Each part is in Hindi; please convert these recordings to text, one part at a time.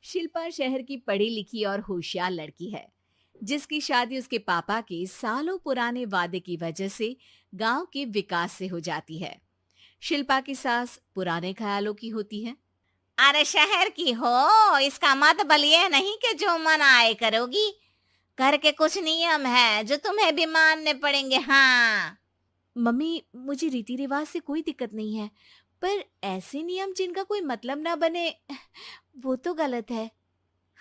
शिल्पा शहर की पढ़ी लिखी और होशियार लड़की है, जिसकी शादी उसके पापा के सालों पुराने वादे की वजह से गांव के विकास से हो जाती है। शिल्पा की सास पुराने ख्यालों की होती है। अरे शहर की हो, इसका मतलब ये नहीं कि जो मन आए करोगी। घर के कुछ नियम है जो तुम्हें भी मानने पड़ेंगे। हाँ। मम्मी, मुझे रीति रिवाज से कोई दिक्कत नहीं है, पर ऐसे नियम जिनका कोई मतलब ना बने, वो तो गलत है।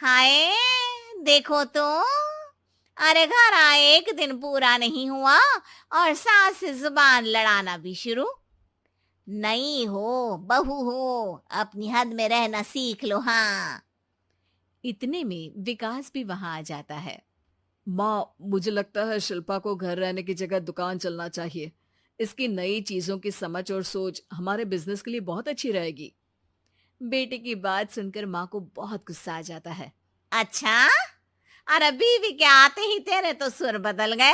हाय, देखो तो। अरे घर आए एक दिन पूरा नहीं हुआ और सास से जुबान लड़ाना भी शुरू। नई हो, बहू हो, अपनी हद में रहना सीख लो। हाँ। इतने में विकास भी वहां आ जाता है। माँ, मुझे लगता है शिल्पा को घर रहने की जगह दुकान चलना चाहिए। इसकी नई चीजों की समझ और सोच हमारे बिजनेस के लिए बहुत अच्छी रहेगी। बेटे की बात सुनकर माँ को बहुत गुस्सा आ जाता है। अच्छा, अरे बीवी के आते ही तेरे तो सुर बदल गए।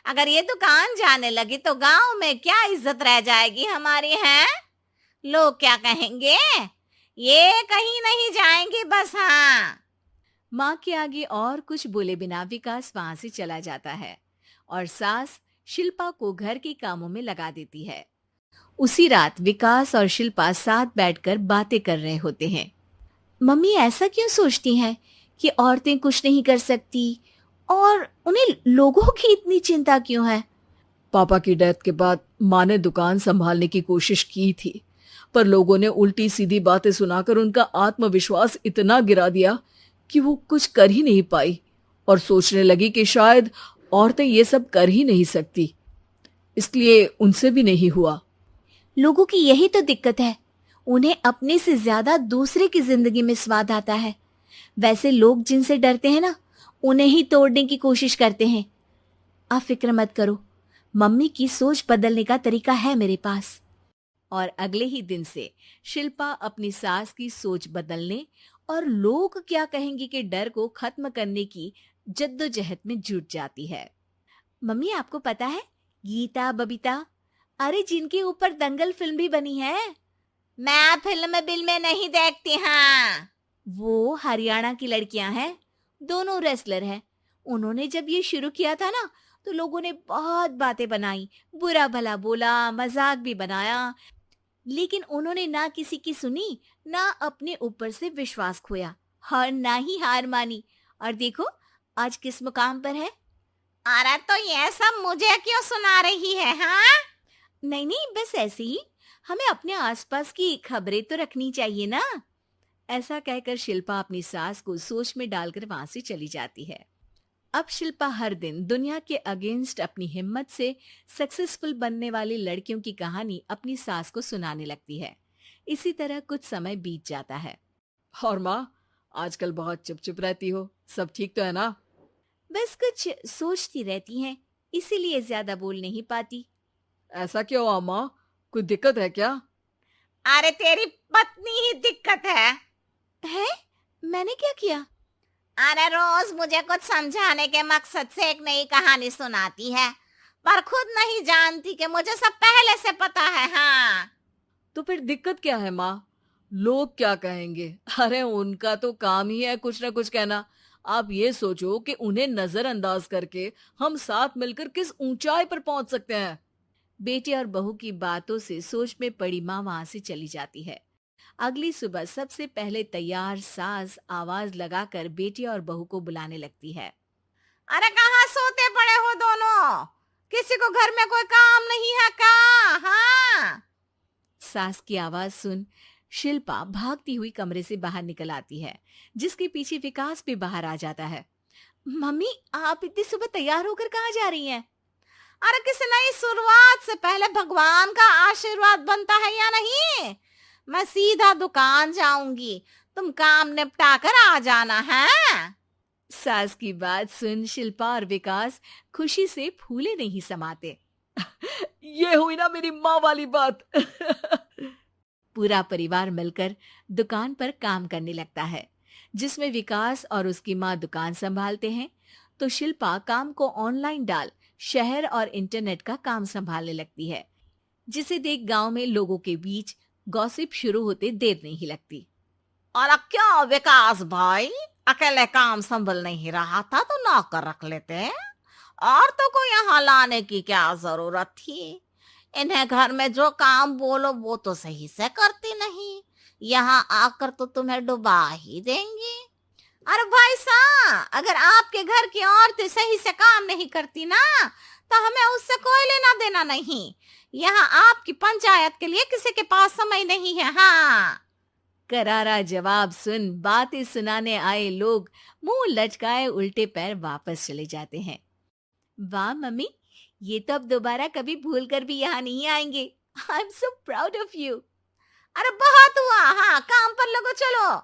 अगर ये दुकान जाने लगी तो गांव में क्या इज्जत रह जाएगी हमारी है? लोग क्या कहेंगे? ये कहीं नहीं जाएंगी बस। हाँ। माँ के आगे और कुछ बोले बिना विकास वहां से चला जाता है और सास शिल्पा को घर के कामों में लगा देती है। उसी रात विकास और शिल्पा साथ बैठकर बातें कर रहे होते हैं। मम्मी ऐसा क्यों सोचती हैं कि औरतें कुछ नहीं कर सकती, और उन्हें लोगों की इतनी चिंता क्यों है? पापा की डेथ के बाद माँ ने दुकान संभालने की कोशिश की थी, पर लोगों ने उल्टी सीधी बातें सुनाकर उनका आत्मविश्वास इतना गिरा दिया कि वो कुछ कर ही नहीं पाई और सोचने लगी कि शायद औरतें ये सब कर ही नहीं सकती, इसलिए उनसे भी नहीं हुआ। लोगों की यही तो दिक्कत है, उन्हें अपने से ज्यादा दूसरे की जिंदगी में स्वाद आता है। वैसे लोग जिनसे डरते हैं ना, उन्हें ही तोड़ने की कोशिश करते हैं। आप फिक्र मत करो, मम्मी की सोच बदलने का तरीका है मेरे पास। और अगले ही दिन से शिल्पा अपनी सास की सोच बदलने और लोग क्या कहेंगे के डर को खत्म करने की जद्दोजहद में जुट जाती है। मम्मी, आपको पता है, गीता बबीता, अरे जिनके ऊपर दंगल फिल्म भी बनी है, मैं फिल्म बिल में नहीं देखती। हाँ। वो हरियाणा की लड़कियां हैं। दोनों रेसलर हैं। उन्होंने जब ये शुरू किया था ना, तो लोगों ने बहुत बातें बनाई, बुरा भला बोला, मजाक भी बनाया, लेकिन उन्होंने ना किसी की सुनी, ना अपने ऊपर से विश्वास खोया और ना ही हार मानी। और देखो, आज किस मुकाम पर है। अरे तो ये सब मुझे क्यों सुना रही है? हाँ। नहीं नहीं, बस ऐसे ही, हमें अपने आसपास की खबरें तो रखनी चाहिए ना। ऐसा कहकर शिल्पा अपनी सास को सोच में डालकर वहां से चली जाती है। अब शिल्पा हर दिन दुनिया के अगेंस्ट अपनी हिम्मत से सक्सेसफुल बनने वाली लड़कियों की कहानी अपनी सास को सुनाने लगती है। इसी तरह कुछ समय बीत जाता है। और माँ, आजकल बहुत चुप चुप रहती हो, सब ठीक तो है ना? बस कुछ सोचती रहती हैं, इसीलिए ज्यादा बोल नहीं पाती। ऐसा क्यों अम्मा? कोई दिक्कत है क्या? अरे तेरी पत्नी ही दिक्कत है? मैंने क्या किया? अरे रोज मुझे कुछ समझाने के मकसद से एक नई कहानी सुनाती है, पर खुद नहीं जानती कि मुझे सब पहले से पता है। हाँ। तो फिर दिक्कत क्या है माँ? लोग क्या कहेंगे? अरे उनका तो काम ही है कुछ ना कुछ कहना। आप ये सोचो कि उन्हें नजरअंदाज करके हम साथ मिलकर किस ऊंचाई पर पहुंच सकते हैं। बेटे और बहू की बातों से सोच में पड़ी माँ वहां से चली जाती है। अगली सुबह सबसे पहले तैयार सास आवाज लगाकर बेटे और बहू को बुलाने लगती है। अरे कहाँ सोते पड़े हो दोनों? किसी को घर में कोई काम नहीं है का? हाँ। सास की आवाज सुन शिल्पा भागती हुई कमरे से बाहर निकल आती है, जिसके पीछे विकास भी बाहर आ जाता है। मम्मी, आप इतनी सुबह तैयार होकर कहाँ जा रही हैं? अरे किसी नई शुरुआत से पहले भगवान का आशीर्वाद बनता है या नहीं? मैं सीधा दुकान जाऊंगी, तुम काम निपटा कर आ जाना है। सास की बात सुन शिल्पा और विकास खुशी से फूले नहीं समाते। ये हुई ना मेरी माँ वाली बात। पूरा परिवार मिलकर दुकान पर काम करने लगता है, जिसमें विकास और उसकी माँ दुकान संभालते हैं, तो शिल्पा काम को ऑनलाइन डाल शहर और इंटरनेट का काम संभालने लगती है, जिसे देख गांव में लोगों के बीच गॉसिप शुरू होते देर नहीं लगती। और क्या विकास भाई, अकेले काम संभल नहीं रहा था तो नौकर रख लेते। औरतों को यहाँ लाने की क्या जरूरत थी? इन्हें घर में जो काम बोलो वो तो सही से करती नहीं, यहाँ आकर तो तुम्हें डुबा ही देंगी। अरे भाई साहब, अगर आपके घर की औरतें सही से काम नहीं करती ना, तो हमें उससे कोई लेना देना नहीं। यहाँ आपकी पंचायत के लिए किसी के पास समय नहीं है। हाँ। करारा जवाब सुन बातें सुनाने आए लोग मुंह लटकाए उल्टे पैर वापस चले जाते हैं। वाह मम्मी, ये तो अब दोबारा कभी भूल कर भी यहाँ नहीं आएंगे। I am so proud of you. अरे बहुत हुआ, हाँ काम पर लगो चलो।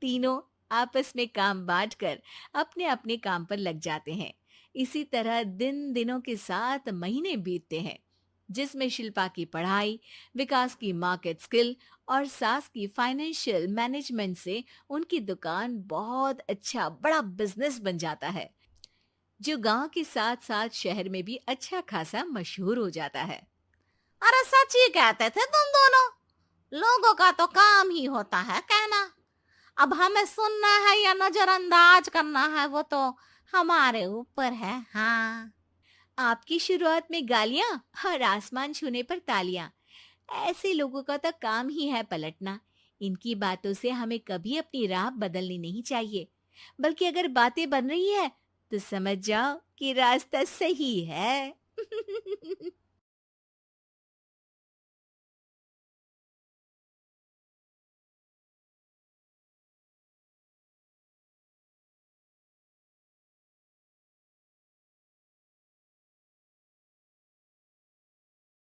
तीनों आपस में काम बांटकर अपने अपने काम पर लग जाते हैं। इसी तरह दिन दिनों के साथ महीने बीतते हैं, जिसमें शिल्पा की पढ़ाई, विकास की मार्केट स्किल और सास की फाइनेंशियल मैनेजमेंट से उनकी दुकान बहुत अच्छा बड़ा बिजनेस बन जाता है, जो गांव के साथ साथ शहर में भी अच्छा खासा मशहूर हो जाता है। अरे सच ही कहते थे तुम दोनों, लोगों का तो काम ही होता है कहना। अब हमें सुनना है या नजरअंदाज करना है वो तो हमारे ऊपर है। हाँ। आपकी शुरुआत में गालियां और आसमान छूने पर तालियां, ऐसे लोगों का तो काम ही है पलटना। इनकी बातों से हमें कभी अपनी राह बदलनी नहीं चाहिए, बल्कि अगर बातें बन रही है तो समझ जाओ कि रास्ता सही है।